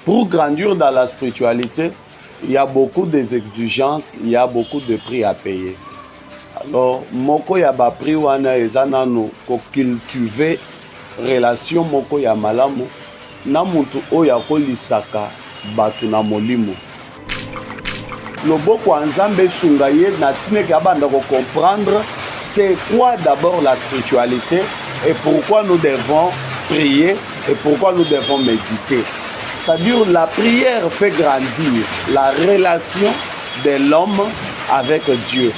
Pour grandir dans la spiritualité, il y a beaucoup d'exigences, il y a beaucoup de prix à payer. Alors, moko ya ba prix wana ezanano ko cultiver relation moko ya malamu na muntu oya ko lisaka batu na molimo. Loboko ya Nzambe sunga ye na tineke abanda ko comprendre c'est quoi d'abord la spiritualité et pourquoi nous devons prier et pourquoi nous devons méditer. C'est-à-dire la prière fait grandir la relation de l'homme avec Dieu.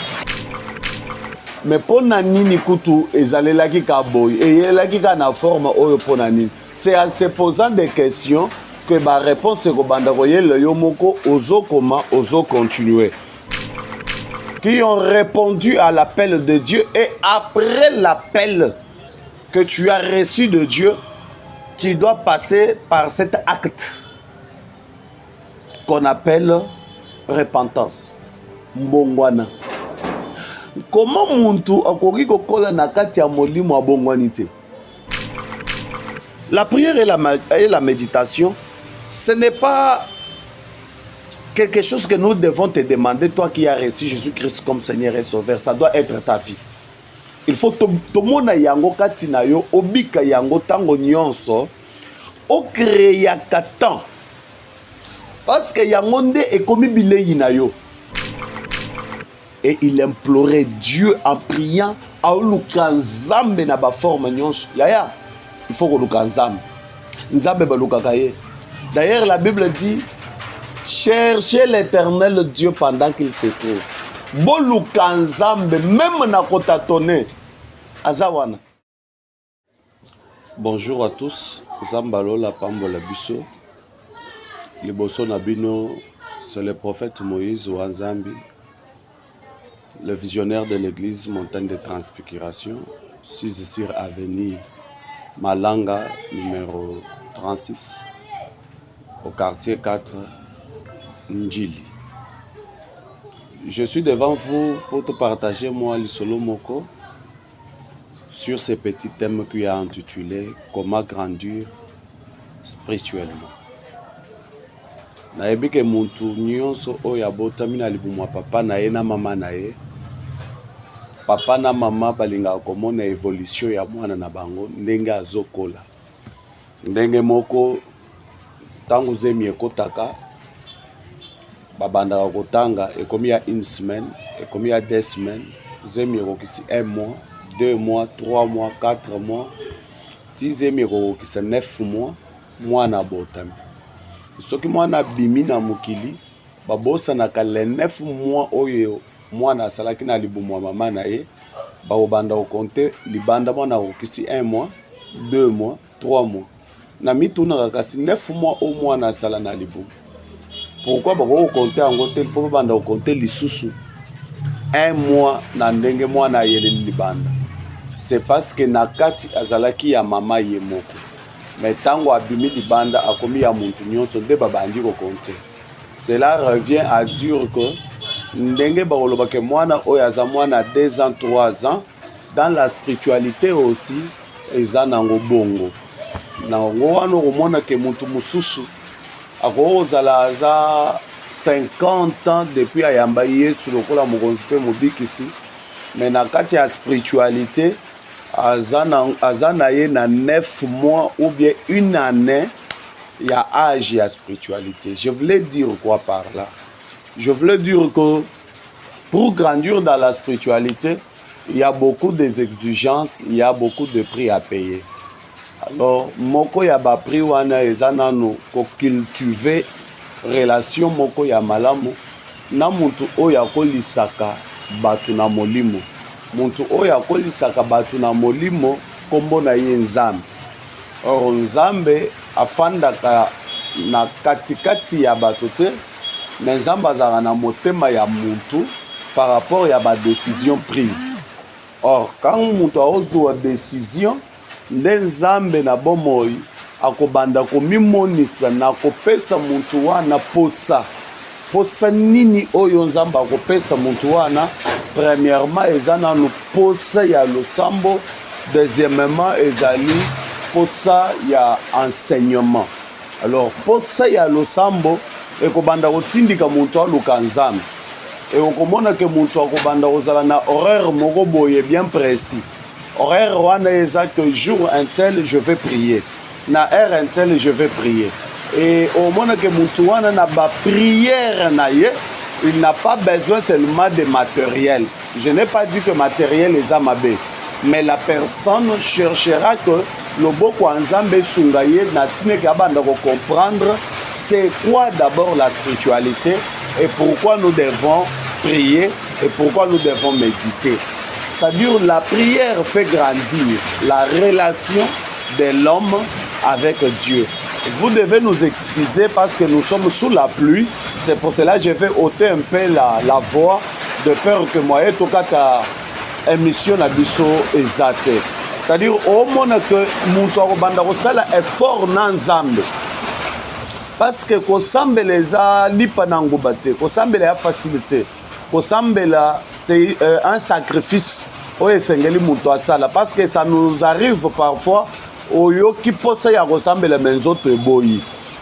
Mais pour nini kutu ezalelaki ka boy eyelaki ka na forme oyo pour nini. C'est en se posant des questions que ba réponse ko banda ko yele yo moko ozo comment ozo continuer. Qui ont répondu à l'appel de Dieu et après l'appel que tu as reçu de Dieu, tu dois passer par cet acte qu'on appelle repentance. Mbongwana. Comment muntu akoki kokola na kati ya molimo abongwani te? La prière et la méditation, ce n'est pas quelque chose que nous devons te demander, toi qui as reçu Jésus-Christ comme Seigneur et Sauveur. Ça doit être ta vie. Il faut tomona yango katina yo obika yango tango nyonso o créer katan. Parce que yango nde ekomi bileyi na yo. Et il implorait Dieu en priant à luka nzambe na ba forme nyonso. Yaya, il faut que luka nzambe. Nzambe ba luka kaye. D'ailleurs la Bible dit cherchez l'Éternel Dieu pendant qu'il se trouve. Boluka nzambe même na kotatone azawana. Bonjour à tous. Zambalo la pambola biso. Liboso na bino, c'est le prophète Moïse Wanzambi, le visionnaire de l'église Montagne de Transfiguration, 6 sur avenue Malanga, numéro 36, au quartier 4, Ndjili. Je suis devant vous pour te partager moi l'Isolo Moko sur ce petit thème qui a intitulé Comment grandir spirituellement. Nayebi ke muntu nyonso oyo abotami na libumu papa na ye na mama na ye. Papa na mama balingaka komona évolution ya mwana na bango ndenge azokola. Ndenge moko tango zemi ekotaka babandaka kotanga ekomi ya 1 semaine, ekomi ya 2 semaines, zemi ekokisi 1 mois, 2 mois, 3 mois, 4 mois, ti zemi ekokisi 9 mois, mwana abotami. Soki mwana bimi na mukili babosa na kale 9 mois oyo mwana asalaki na libumu mama na ye baobanda okonte libanda mwana okisi 1 mois, 2 mois, 3 mois. Na mituna kasi 9 mois au mwana asala na libumu. Pourquoi bako okonte ango te il faut banda okonte lisusu 1 mois na ndenge mwana yele libanda. C'est parce que na kati azalaki ya mama ye moko. Mais tango abimi libanda akomi ya muntu nyonso nde babandi ko compter. Cela revient à dire que ndenge bakoloba ke mwana oyo aza mwana 2 ans 3 ans dans la spiritualité aussi eza nango bongo. Nango wana komona ke muntu mususu akozala aza 50 ans depuis ayamba Yesu lokola mokonzi pe mobikisi. Mais na kati ya spiritualité azana ye na 9 mois ou bien 1 année, il y a âge et spiritualité. Je voulais dire quoi par là? Je voulais dire que pour grandir dans la spiritualité, il y a beaucoup d'exigences, il y a beaucoup de prix à payer. Alors, moko ya ba prix wana ezanano ko cultiver relation moko ya malamu na muntu oyo akolisaka batu na molimo. Muntu oyo akolisaka batu na molimo kombo na ye Nzambe. Or Nzambe afandaka na katikati ya batu te, mais Nzambe azala na motema ya muntu par rapport ya ba décision prise. Or quand muntu azwa décision, nde Nzambe na bomoi akobanda komimonisa na kopesa muntu wana posa. Posa nini oyo Nzambe akopesa muntu wana? Premièrement, ezana no posa ya losambo. Deuxièmement, ezali posa ya enseignement. Alors posa ya losambo ekobanda kotindika mutu aluka nzambe et okomona ke mutu akobanda kozala na horaire moko boye bien précis. Horaire wana eza que jour un tel je vais prier, na heure un tel je vais prier. Et okomona ke mutu wana na ba prière na ye, il n'a pas besoin seulement de matériel. Je n'ai pas dit que matériel est amabé, mais la personne cherchera que le boko nzambe sungaye na tine ka banda ko comprendre c'est quoi d'abord la spiritualité et pourquoi nous devons prier et pourquoi nous devons méditer. C'est-à-dire la prière fait grandir la relation de l'homme avec Dieu. Vous devez nous excuser parce que nous sommes sous la pluie. C'est pour cela que je vais ôter un peu la voix de peur que moi et tout cas ta émission na biso ezate. C'est-à-dire au monde que mutu akobanda kosala effort na nzambe. Parce que kosambela eza lipa na nguba te, kosambela ya facilité. Kosambela c'est un sacrifice oyo esengeli mutu asala parce que ça nous arrive parfois oyoki posa ya kosambela menzoto eboyi.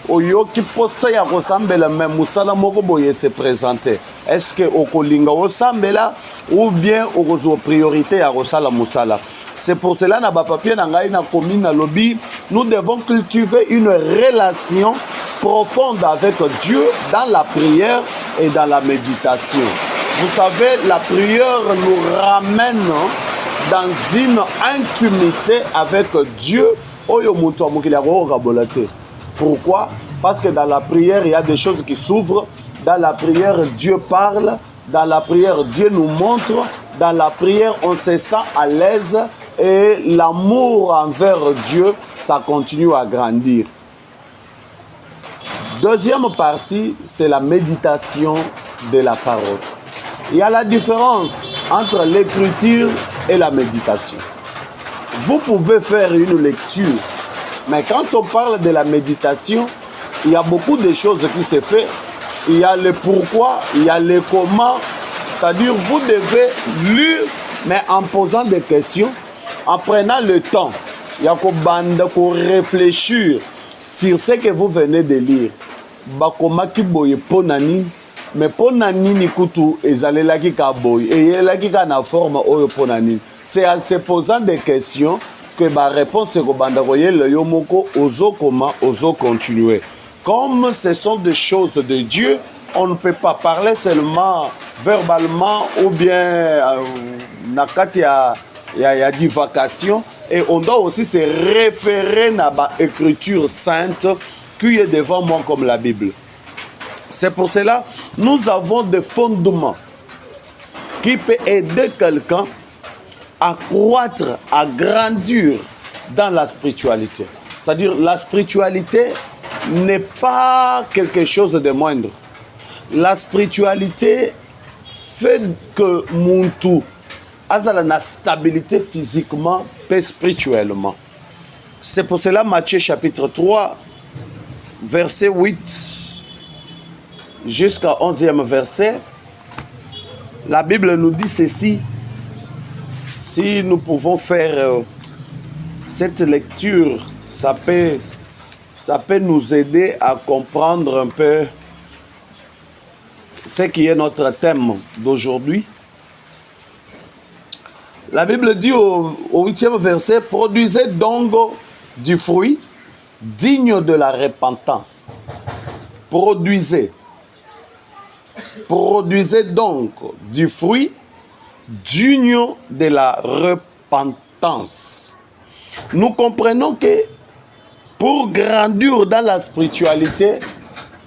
Oyoki posa ya kosambela me musala moko boye se présenter. Est-ce que okolinga osambela ou bien okozo priorité ya kosala musala? C'est pour cela na ba papier na ngai na commune na lobby, nous devons cultiver une relation profonde avec Dieu dans la prière et dans la méditation. Vous savez, la prière nous ramène dans une intimité avec Dieu. Pourquoi? Parce que dans la prière, il y a des choses qui s'ouvrent. Dans la prière, Dieu parle. Dans la prière, Dieu nous montre. Dans la prière, on se sent à l'aise. Et l'amour envers Dieu, ça continue à grandir. Deuxième partie, c'est la méditation de la parole. Il y a la différence entre l'écriture et la méditation. Vous pouvez faire une lecture, mais quand on parle de la méditation, il y a beaucoup de choses qui se font. Il y a le pourquoi, il y a le comment. C'est-à-dire, vous devez lire, mais en posant des questions, en prenant le temps. Il y a qu'on réfléchir sur ce que vous venez de lire. Bakomaki boye ponani, mais ponani ni kutu ezalelaki ka boye et yelaki ka na forme oyo ponani. C'est en se posant des questions que ma réponse est que le yomoko ozo comment ozo continuer. Comme ce sont des choses de Dieu, on ne peut pas parler seulement verbalement ou bien nakati ya divagation, et on doit aussi se référer à l'écriture sainte qui est devant moi comme la Bible. C'est pour cela que nous avons des fondements qui peuvent aider quelqu'un à croître, à grandir dans la spiritualité. C'est-à-dire la spiritualité n'est pas quelque chose de moindre. La spiritualité fait que Muntu a la stabilité physiquement et spirituellement. C'est pour cela Matthieu chapitre 3, verset 8 jusqu'à 11e verset, la Bible nous dit ceci. Si nous pouvons faire cette lecture, ça peut nous aider à comprendre un peu ce qui est notre thème d'aujourd'hui. La Bible dit au 8e verset, produisez donc du fruit digne de la repentance. Produisez donc du fruit digne de la repentance. Nous comprenons que pour grandir dans la spiritualité,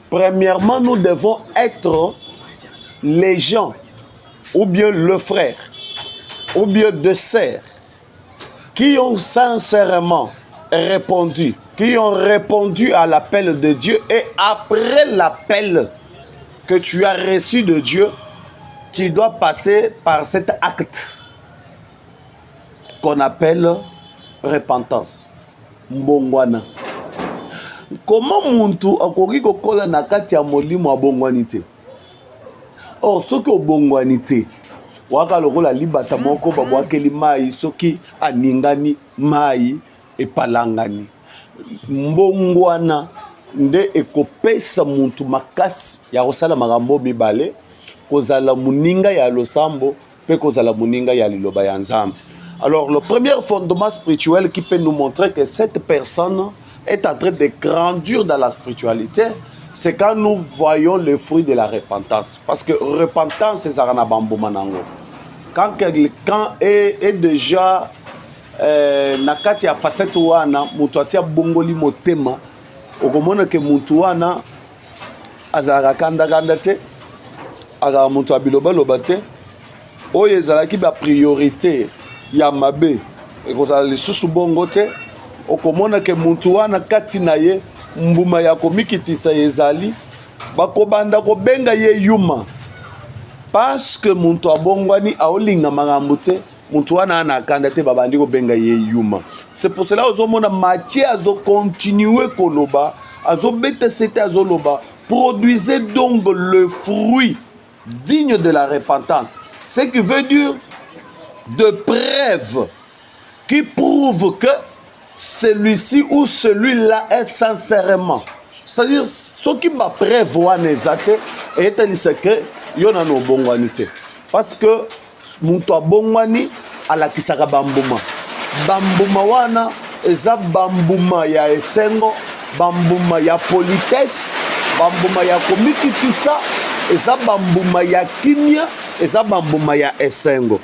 premièrement, nous devons être les gens, ou bien le frère, ou bien deux sœurs, qui ont sincèrement répondu, qui ont répondu à l'appel de Dieu, et après l'appel que tu as reçu de Dieu, tu dois passer par cet acte qu'on appelle repentance. Mbongwana. Comment muntu akoki kokola na kati ya molimo wa bongwani te? Or soki obongwani te, waka lokola libata moko babwakeli mai soki aningani mai epalangani. Mbongwana nde ekopesa muntu makasi ya kosala makambo mibale, kozala muninga ya losambo pe kozala muninga ya liloba ya Nzambe. Alors le premier fondement spirituel qui peut nous montrer que cette personne est en train de grandir dans la spiritualité, c'est quand nous voyons le fruit de la repentance. Parce que repentance, c'est ça. Quand quelqu'un est déjà na kati ya facette wana, mutu asia bongoli motema, okomona ke mutu wana azara kanda te, azara mutu abiloba loba te, oyo ezalaki ba priorité ya mabe, ekozala lisusu bongo te, okomona ke mutu wana kati na ye mbuma ya komikitisa ezali bakobanda kobenga ye yuma, parce que muntu abongwani aolinga makambo te, muntu wana anakanda te babandi kobenga ye yuma. C'est pour cela ozomona Matthieu azo continuer koloba, azo bete sete azo loba, produisez donc le fruit digne de la repentance, ce qui veut dire de preuves qui prouvent que celui-ci ou celui-là est sincèrement. C'est-à-dire, ce qui m'a prévoit nezate et c'est que yona no bongwani te. Parce que muntu abongwani ala kisaka bambuma. Bambuma wana eza bambuma ya esengo, bambuma ya politesse, bambuma ya komikitisa, eza bambuma ya kimia, eza bambuma ya esengo.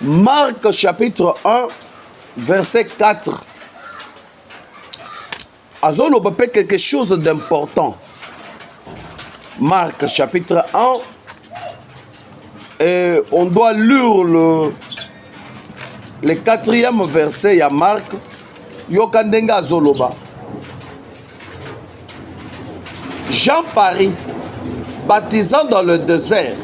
Marc chapitre 1 verset 4. Azolo peut quelque chose d'important. Marc chapitre 1. Et on doit lire le 4e verset à Marc. Yokandenga Azoloba. Jean parit, baptisant dans le désert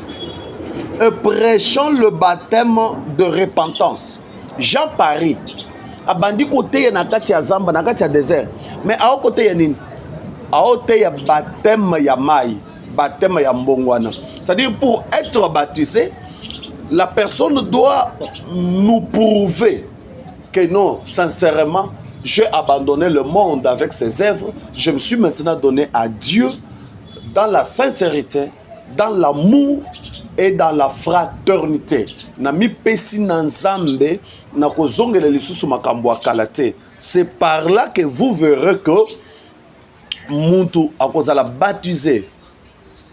et prêchant le baptême de repentance. Jean parit. Abandi côté na kati ya zamba na kati ya désert. Mais à côté ya nini? À côté ya baptême ya mai, baptême ya mbongwana. C'est-à-dire pour être baptisé, la personne doit nous prouver que non, sincèrement, j'ai abandonné le monde avec ses œuvres, je me suis maintenant donné à Dieu dans la sincérité, dans l'amour et dans la fraternité. Nami pesi nanzambe na kozongela lisusu makambo akalate. C'est par là que vous verrez que muntu akozala baptisé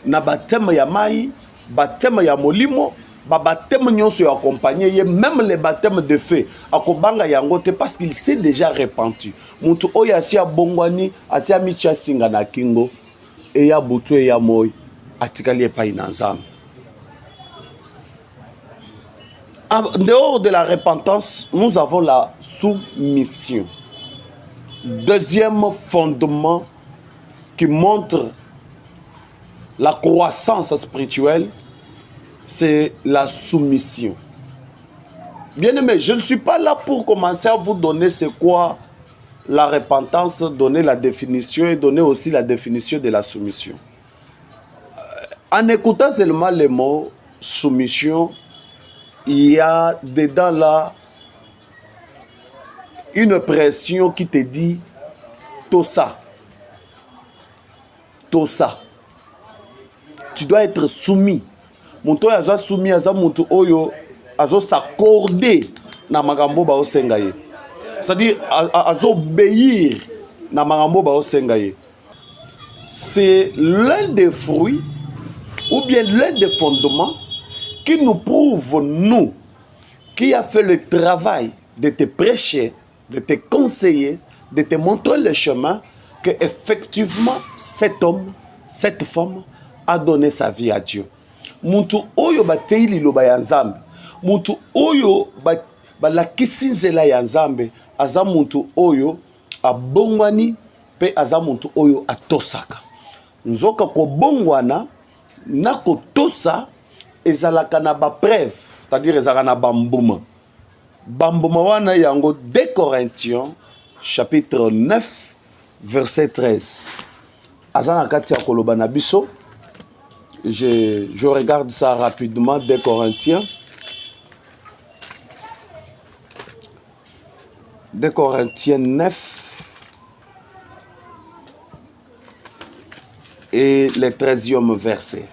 na baptême ya mai, baptême ya molimo, ba baptême nyonso ya accompagné, même les baptêmes de feu akobanga yango te parce qu'il s'est déjà repenti. Muntu oyo asia bongwani, asia micha singa na kingo e ya butu e ya moy atikali epai na Nzambe. En dehors de la repentance, nous avons la soumission. Deuxième fondement qui montre la croissance spirituelle, c'est la soumission. Bien aimé, je ne suis pas là pour commencer à vous donner c'est quoi la repentance, donner la définition et donner aussi la définition de la soumission. En écoutant seulement les mots soumission, il y a dedans là une pression qui te dit tout ça. Tout ça. Tu dois être soumis. Muntu oyo aza soumis, aza muntu oyo azo s'accorder na makambo ba osenga ye. C'est-à-dire azo obéir na makambo ba osenga ye. C'est l'un des fruits ou bien l'un des fondements qui nous prouve, nous, qui a fait le travail de te prêcher, de te conseiller, de te montrer le chemin, que effectivement cet homme, cette femme a donné sa vie à Dieu. Muntu oyo batei liloba ya Nzambe, muntu oyo balakisi nzela ya Nzambe, aza muntu oyo abongwani pe aza muntu oyo atosaka. Nzoka kobongwana na kotosa ezalaka na ba preuve, c'est-à-dire ezalaka na bambuma. Bambuma wana yango 2 Corinthiens chapitre 9 verset 13. Azana kati ya koloba na biso. Je regarde ça rapidement, 2 Corinthiens. 2 Corinthiens 9. et le 13e verset.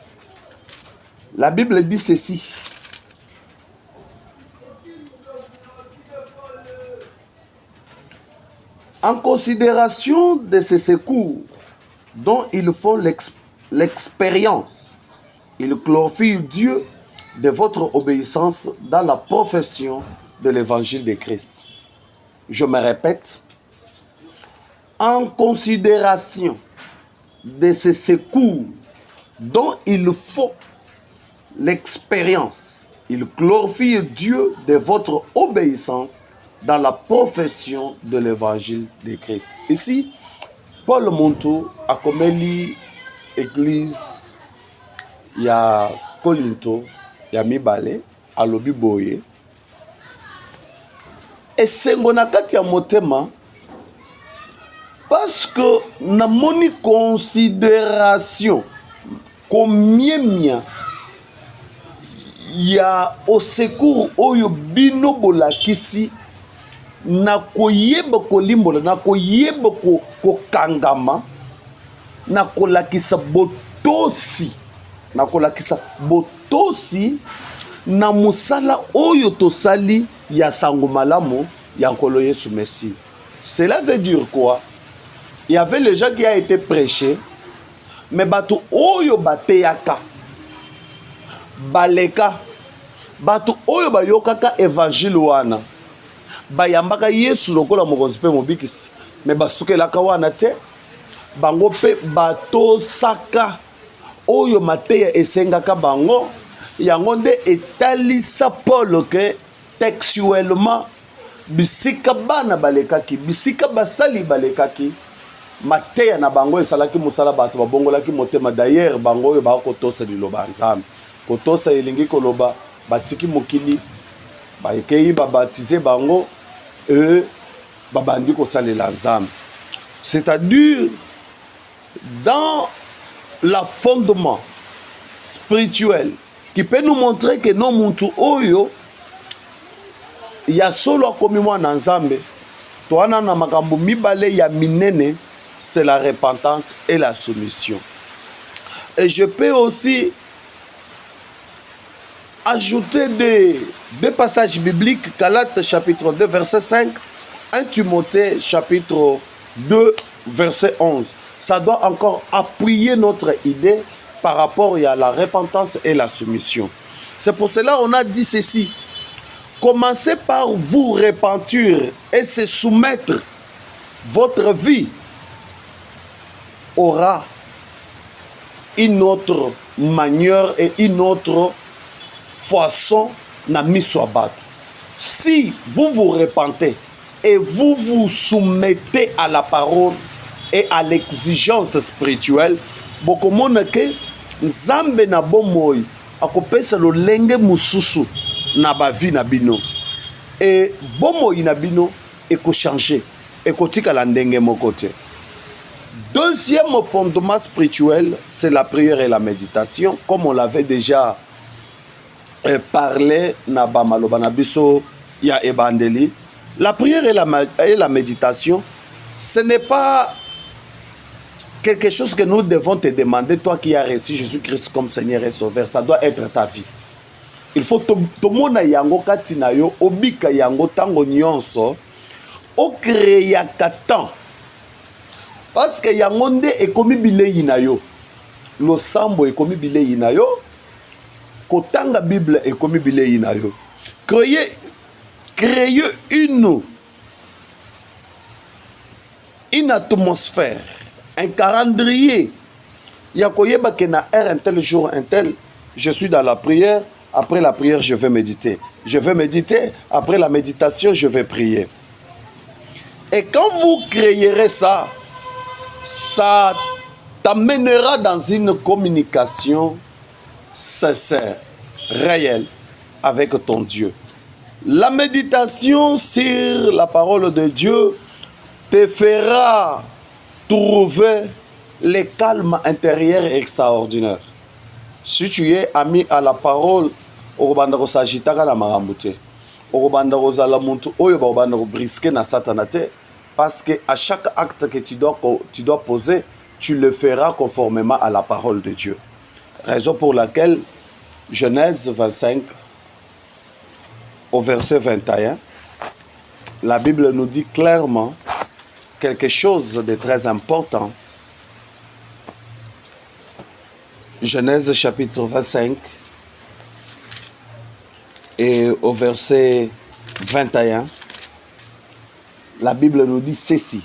La Bible dit ceci. En considération de ces secours dont ils font l'expérience, ils glorifient Dieu de votre obéissance dans la profession de l'évangile de Christ. Je me répète, en considération de ces secours dont il faut l'expérience, il glorifie Dieu de votre obéissance dans la profession de l'évangile de Christ. Ici, Paul Monto a commis l'église, il y a Colinto, il y a Mibale, à Lobi Boye. Et c'est ce ya motema parce que na moni considération combien il y a au secours oyo bino bolakisi na koyeba kolimbola na koyeba kokangama na kolakisa botosi na musala oyo tosali ya sango malamu ya nkolo Yesu Messie. Cela veut dire quoi? Il y avait les gens qui a été prêché, mais bato oyo bateyaka baleka bato oyo bayokaka évangile wana bayambaka Yesu lokola mokonzi pe mobikisi, mais basukelaka wana te, bango pe batosaka oyo mateya esengaka bango. Yango nde etalisa Paul ke textuellement bisika bana balekaki, bisika basali balekaki, mateya na bango esalaki musala bato babongolaki motema. D'ailleurs bango oyo bakotosa liloba nzambe, kotosa elingi koloba batiki mokili baekei babatize bango e babandi kosalela nzambe. C'est-à-dire dans la fondement spirituel qui peut nous montrer que non muntu oyo ya solo akomi mwana nzambe toana na makambo mibale ya minene, c'est la repentance et la soumission. Et je peux aussi ajouter des passages bibliques. Galates chapitre 2 verset 5, 1 Timothée chapitre 2 verset 11. Ça doit encore appuyer notre idée par rapport à la repentance et la soumission. C'est pour cela qu'on a dit ceci. Commencez par vous repentir et se soumettre. Votre vie aura une autre manière et une autre façon na miswabat. Si vous vous repentez et vous vous soumettez à la parole et à l'exigence spirituelle, beaucoup monde que Nzambe na bomoy akopesa lo lenge mususu na bavi na bino et bomoy na bino eko changer ekotika la ndenge mokote. Deuxième fondement spirituel, c'est la prière et la méditation, comme on l'avait déjà parlé na bamaloba na biso ya ebandeli. La prière et la méditation, ce n'est pas quelque chose que nous devons te demander, toi qui as reçu Jésus-Christ comme Seigneur et Sauveur. Ça doit être ta vie. Il faut tomona yango katina yo obika yango tango nyonso o créer katan. Parce que yango nde ekomi bilei na yo. Lo sambo ekomi bilei na yo. Kotanga Bible ekomi bilei na yo. Créer une atmosphère, un calendrier. Yakoyeba ke na un tel jour, un tel, je suis dans la prière. Après la prière, je vais méditer. Je vais méditer. Après la méditation, je vais prier. Et quand vous créerez ça, ça t'amènera dans une communication sincère, réelle avec ton Dieu. La méditation sur la parole de Dieu te fera trouver le calme intérieur extraordinaire. Si tu es ami à la parole, okobanda s'agitaka na marambute. Okobanda kozala muntu oyo ba brisquer na satanate, parce que à chaque acte que tu dois poser, tu le feras conformément à la parole de Dieu. Raison pour laquelle Genèse 25, au verset 21, la Bible nous dit clairement quelque chose de très important. Genèse chapitre 25 et au verset 21, la Bible nous dit ceci.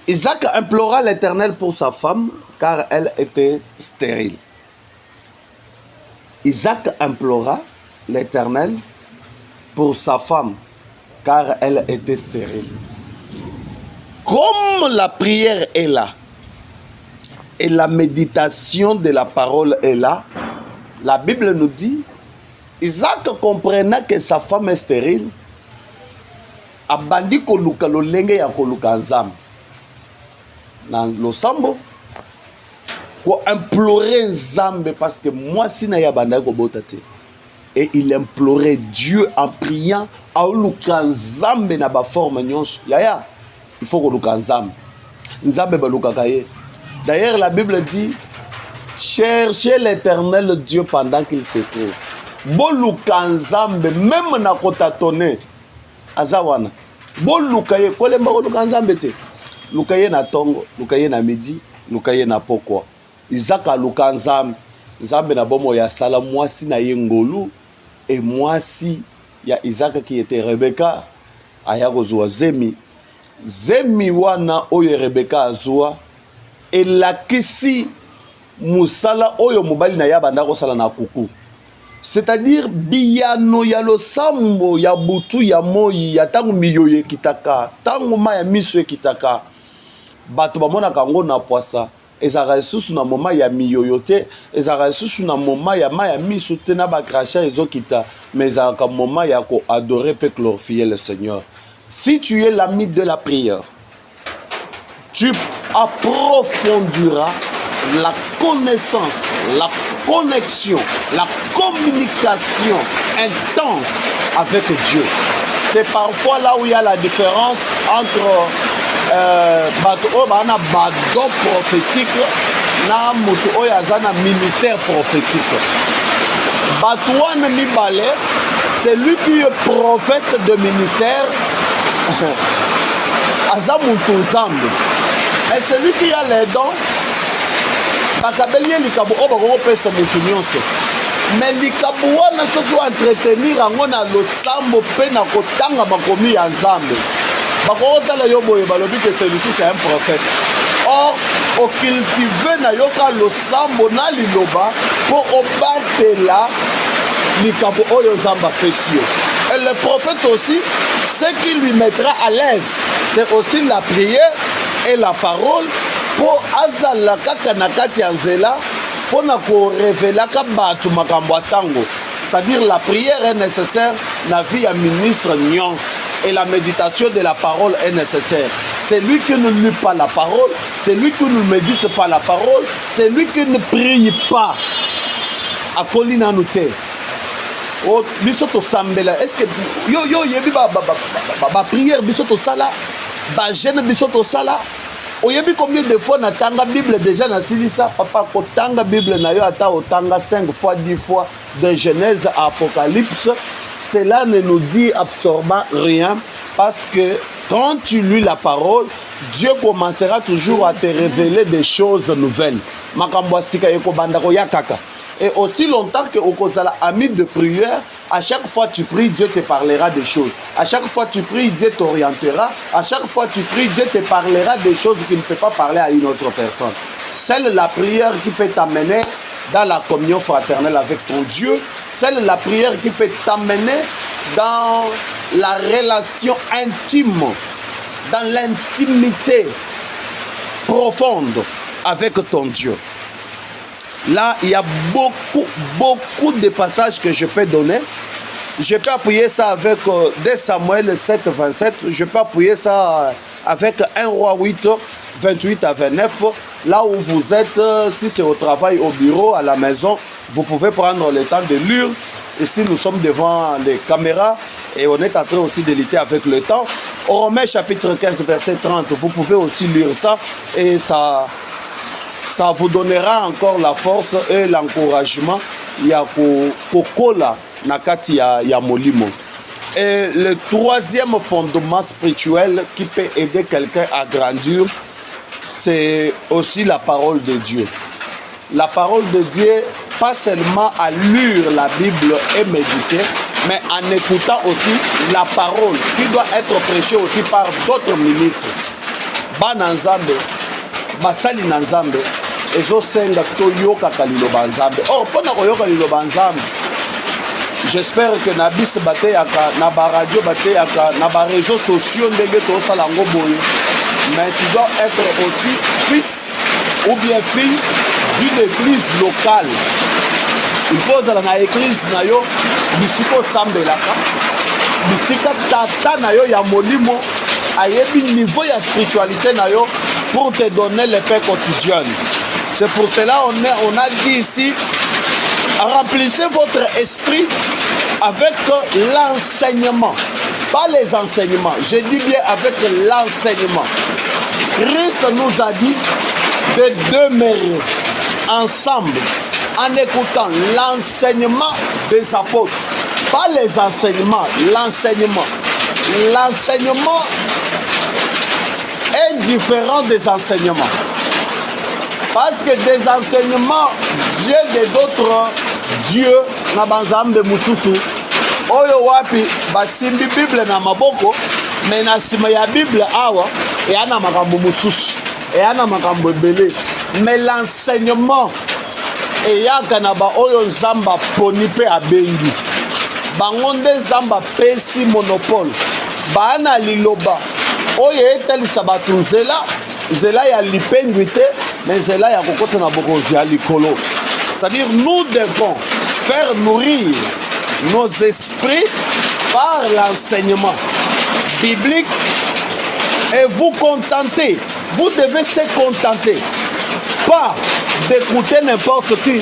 Isaac implora l'Éternel pour sa femme, car elle était stérile. Isaac implora l'Éternel pour sa femme, car elle était stérile. Comme la prière est là, et la méditation de la parole est là, la Bible nous dit, Isaac comprenait que sa femme est stérile, abandi koluka lolenge ya koluka nzambe. Dans le sambo, pour implorer Nzambe parce que moi si na yabanda ko botate. Et il implorait Dieu en priant à luka Nzambe na ba forme nyonso. Yaya, il faut que luka Nzambe. Nzambe ba luka kaye. D'ailleurs la Bible dit cherchez l'Éternel Dieu pendant qu'il se trouve. Bo luka Nzambe même na kota tonné. Azawana. Bo luka ye kolemba ko luka Nzambe te. Lukaye na tongo, lukaye na midi, lukaye na pokwa. Isaac a luka Nzambe. Nzambe na bomo ya sala mwasi na ye ngolu. Et mwasi ya Isaac qui était Rebecca. Aya kozwa zemi. Zemi wana oyo Rebecca azwa. Elakisi musala oyo mobali na ya banda kosala na kuku. C'est-à-dire biyano ya losambo ya butu ya moyi ya tangu miyoye kitaka. Tangu maya miso kitaka. Bato bamona kango na poisa ezaka lisusu na moma ya miyoyote ezaka lisusu na moma ya maya miso te na bakrasha ezokita mais ezaka moma ya ko adorer pe glorifier le Seigneur. Si tu es l'ami de la prière, tu approfondiras la connaissance, la connexion, la communication intense avec Dieu. C'est parfois là où il y a la différence entre bato oyo bana badon prophétique na moto oyo aza na ministère prophétique. Bato wana mibale, celui qui est prophète de ministère aza moto nzambe, et celui qui a les dons bakabeli ye likabo oyo bakokopesa moto nyonso. Mais likabo wana soki oentretenir yango na losambo mpe na kotanga makomi ya nzambe, bakokotala yo boye balobi que celui-ci c'est un prophète. Or okultive na yoka losambo na liloba po obatela likabo oyo nzambe apesi yo. Et le prophète aussi, ce qui lui mettra à l'aise, c'est aussi la prière et la parole pour azala kaka na kati ya nzela pona ko revelaka bato makambo atango. C'est-à-dire la prière est nécessaire na vie ya ministre nyonso et la méditation de la parole est nécessaire. C'est lui qui ne lit pas la parole, c'est lui qui ne médite pas la parole, c'est lui qui ne prie pas à kolina nute. Oh biso to sambela, est-ce que yo yebi ba prière biso to sala, ba jeune biso to sala. Oyebi combien de fois natanga Bible déjà na silisa papa kotanga Bible na yo ata otanga 5 fois 10 fois de Genèse à Apocalypse, cela ne nous dit absolument rien parce que quand tu lis la parole, Dieu commencera toujours à te révéler des choses nouvelles. Makambo sika yeko bandako ya kaka. Et aussi longtemps que okozala ami de prière, à chaque fois tu pries, Dieu te parlera des choses. À chaque fois tu pries, Dieu t'orientera. À chaque fois tu pries, Dieu te parlera des choses qu'il ne peut pas parler à une autre personne. Seule la prière qui peut t'amener dans la communion fraternelle avec ton Dieu. Seule la prière qui peut t'amener dans la relation intime, dans l'intimité profonde avec ton Dieu. Là, il y a beaucoup de passages que je peux donner. Je peux appuyer ça avec 2 Samuel 7, 27. Je peux appuyer ça avec 1 Roi 8, 28 à 29. Là où vous êtes, si c'est au travail, au bureau, à la maison, vous pouvez prendre le temps de lire. Ici, nous sommes devant les caméras et on est en train aussi de lutter avec le temps. Romains chapitre 15, verset 30, vous pouvez aussi lire ça et ça vous donnera encore la force et l'encouragement ya kokola nakati ya molimo. Et le troisième fondement spirituel qui peut aider quelqu'un à grandir, c'est aussi la parole de Dieu. La parole de Dieu, pas seulement à lire la Bible et méditer, mais en écoutant aussi la parole qui doit être prêchée aussi par d'autres ministres. Bana nzambe, basali na nzambe, ezosenga toyoka liloba nzambe. Or, pona koyoka liloba nzambe, j'espère que na bis bateyaka, na ba radio bateyaka, na ba réseaux sociaux ndenge tosala ngo boye. Mais tu dois être aussi fils ou bien fille d'une église locale. Il faut dans la église na yo bisiko sambelaka, bisika tata na yo ya molimo ayebi niveau ya spiritualité na yo pour te donner les paix quotidiennes. C'est pour cela on a dit ici, remplissez votre esprit avec l'enseignement. Pas les enseignements, je dis bien avec l'enseignement. Christ nous a dit de demeurer ensemble en écoutant l'enseignement des apôtres. Pas les enseignements, l'enseignement. L'enseignement est différent des enseignements. Parce que des enseignements viennent d'autres dieux, na banzambe mususu. Oyo wapi basimbi Bible na maboko, mais na sima ya Bible awa et ana makambo mususu, et ana makambo ebele. Mais l'enseignement eyaka na ba oyo nzamba poni pe abengi. Bango nde nzamba pesi monopole. Bana liloba oyo etalisa bato nzela ya lipengwi te, mais nzela ya kokota na bokonzi ya likolo. C'est-à-dire nous devons faire nourrir nos esprits par l'enseignement biblique et vous contenter. Vous devez se contenter, pas d'écouter n'importe qui,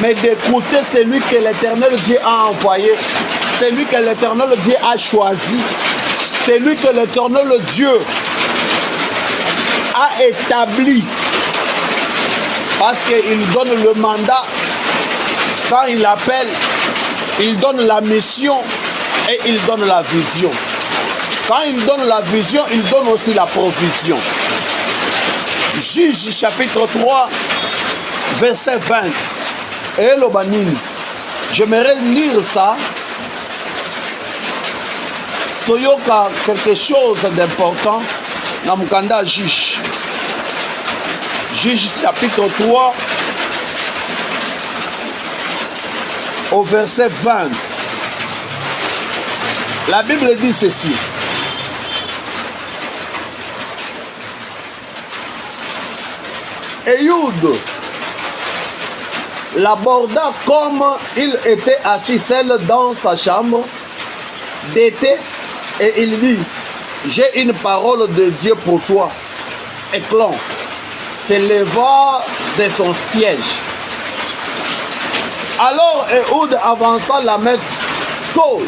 mais d'écouter celui que l'Éternel Dieu a envoyé, celui que l'Éternel Dieu a choisi, celui que l'Éternel Dieu a établi, parce qu'il donne le mandat quand il appelle. Il donne la mission et il donne la vision. Quand il donne la vision, il donne aussi la provision. Juge chapitre 3, verset 20. Et l'Obanini. J'aimerais lire ça. Toyoka quelque chose d'important dans Mukanda Juge. Juge chapitre 3. Au verset 20, la Bible dit ceci. Ehud l'aborda comme il était assis seul dans sa chambre d'été et il dit, j'ai une parole de Dieu pour toi. Éclon s'éleva de son siège. Alors Ehud avança la main gauche,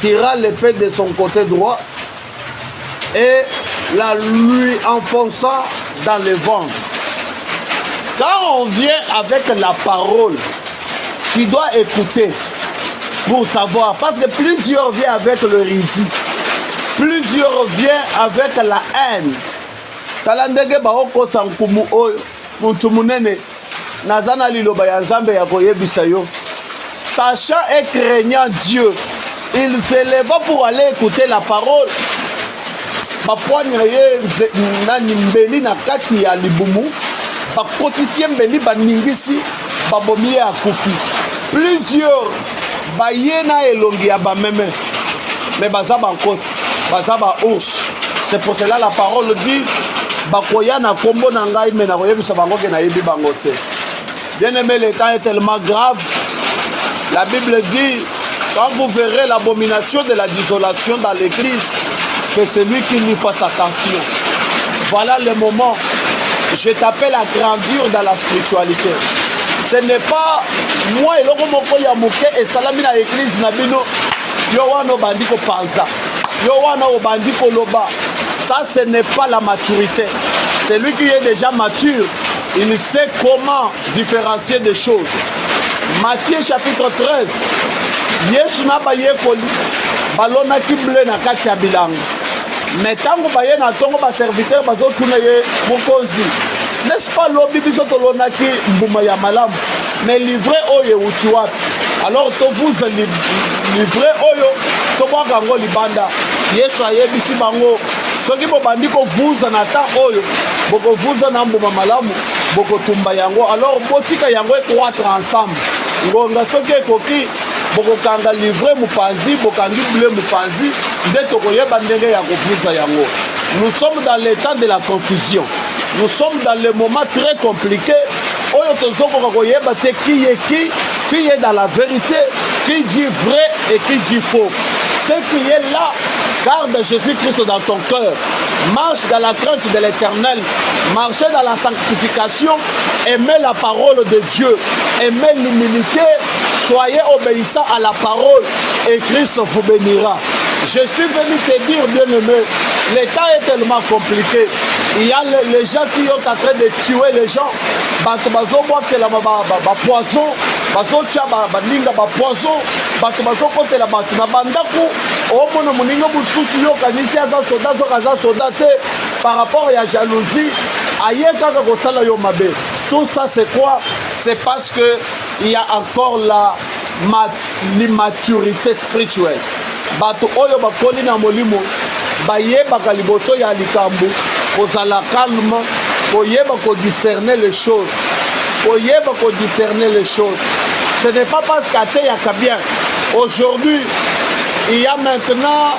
tira l'épée de son côté droit et la lui enfonça dans le ventre. Quand on vient avec la parole, tu dois écouter pour savoir. Parce que plus Dieu vient avec le récit, plus Dieu vient avec la haine. Talandege baoko sankumu oyo mutumunene. Nazana liloba ya Nzambe ya koyebisa yo. Sachant et craignant Dieu, il s'éleva pour aller écouter la parole. Bapoanya ye nani mbeli na kati ya libumu. Bakotisie mbeli baningisi babomi ya kufi. Plusieurs bayena elongi ya bameme. Mais bazaba nkosi, bazaba ours. C'est pour cela la parole dit bakoya na kombo na ngai me na koyebisa bango ke na yebi bango te. Bien aimé, le temps est tellement grave. La Bible dit, quand vous verrez l'abomination de la désolation dans l'église, que celui qui n'y fasse attention. Voilà le moment. Je t'appelle à grandir dans la spiritualité. Ce n'est pas moi et l'homme qui a mouké et salami dans l'église nabino yowano bandiko panza. yo wana obandi koloba. Ça, ce n'est pas la maturité. Celui qui est déjà mature, il sait comment différencier des choses. Matthieu chapitre 13. Yesu na baye koli balonaki blé na kati ya bilanga. Mais tango baye na tongo ba serviteur bazotuna ye mokonzi. N'est-ce pas lobi biso tolonaki mbuma ya malamu? Mais livré oyo uti wapi? Alors to vous livré oyo to bwaka ngo libanda. Yesu ayebisi bango soki bobandi kovuza na temps oyo bokovuza na mbuma malamu bokotumba yango. Alors botika yango ekroître ensemble. Ngonga soki ekoki bokokanga livre mupanzi bokangi bleu mupanzi nde tokoyeba ndenge ya kovuza yango. Nous sommes dans l'état de la confusion. Nous sommes dans le moment très compliqué. Oyo tozokoka koyeba te qui est dans la vérité, qui dit vrai et qui dit faux. Ce qui est là, garde Jésus-Christ dans ton cœur. Marche dans la crainte de l'Éternel. Marchez dans la sanctification. Aimez la parole de Dieu. Aimez l'humilité. Soyez obéissants à la parole et Christ vous bénira. Je suis venu te dire, bien-aimé, l'état est tellement compliqué. Il y a les gens qui sont en train de tuer les gens. Poison, poison, par rapport à la jalousie. Tout ça c'est quoi? C'est parce que il y a encore l'immaturité spirituelle. Bato oyo bakoli na molimo bayebaka liboso ya likambo kozala calme, koyeba ko discerner les choses, koyeba ko discerner les choses. Ce n'est pas parce qu'até yaka bien. Aujourd'hui, il y a maintenant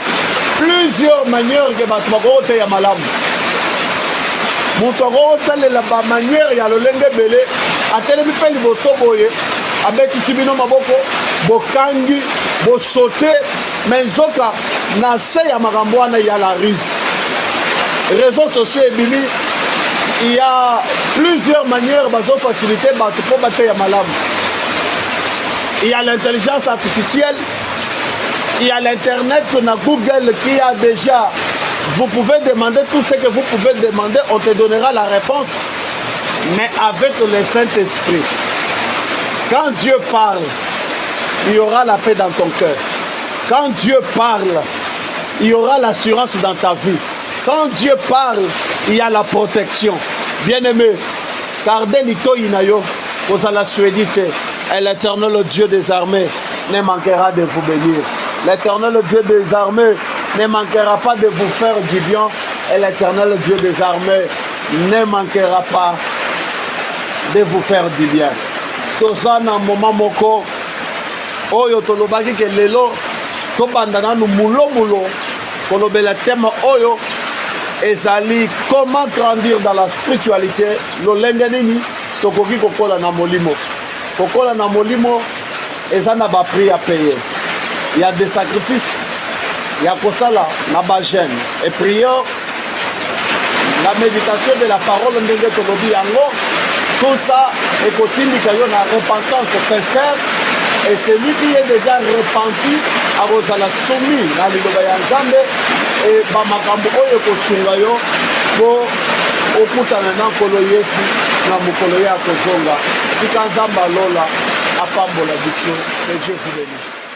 plusieurs manières que bato bakote ya malamu. Moutoro salela ba manière ya lolenge belé atelemi pe liboso boye abetisi bino maboko bokangi bosote menzoka na se ya makambo wana ya la ruse. Réseaux sociaux ebimi, il y a plusieurs manières bazo faciliter bato po bate ya malamu. Il y a l'intelligence artificielle, il y a l'internet na Google qui a déjà. Vous pouvez demander tout ce que vous pouvez demander, on te donnera la réponse, mais avec le Saint-Esprit. Quand Dieu parle, il y aura la paix dans ton cœur. Quand Dieu parle, il y aura l'assurance dans ta vie. Quand Dieu parle, il y a la protection. Bien-aimé, gardez l'ito inayo, vous allez suéditer. Et l'Éternel Dieu des armées ne manquera de vous bénir. L'Éternel Dieu des armées ne manquera pas de vous faire du bien. Et l'Éternel Dieu des armées ne manquera pas de vous faire du bien. Tozana moment moko oyo tolobaki ke lelo tobandana nu mulo kolobela thème oyo ezali comment grandir dans la spiritualité. Lolenge nini tokoki kokola na molimo. Kokola na molimo ezana ba prix à payer. Il y a des sacrifices. Il y a kosala na ba jeûne et prière, la méditation de la parole ndenge tolobi yango. Tout ça est kotindika yo na repentance sincère, et celui qui est déjà repenti akozala soumis na liloba ya Nzambe et ba makambo oyo kosunga yo po okutana na nkolo Yesu na mokolo ya kozonga. Tika Nzambe alola apambola biso. Que Dieu vous bénisse.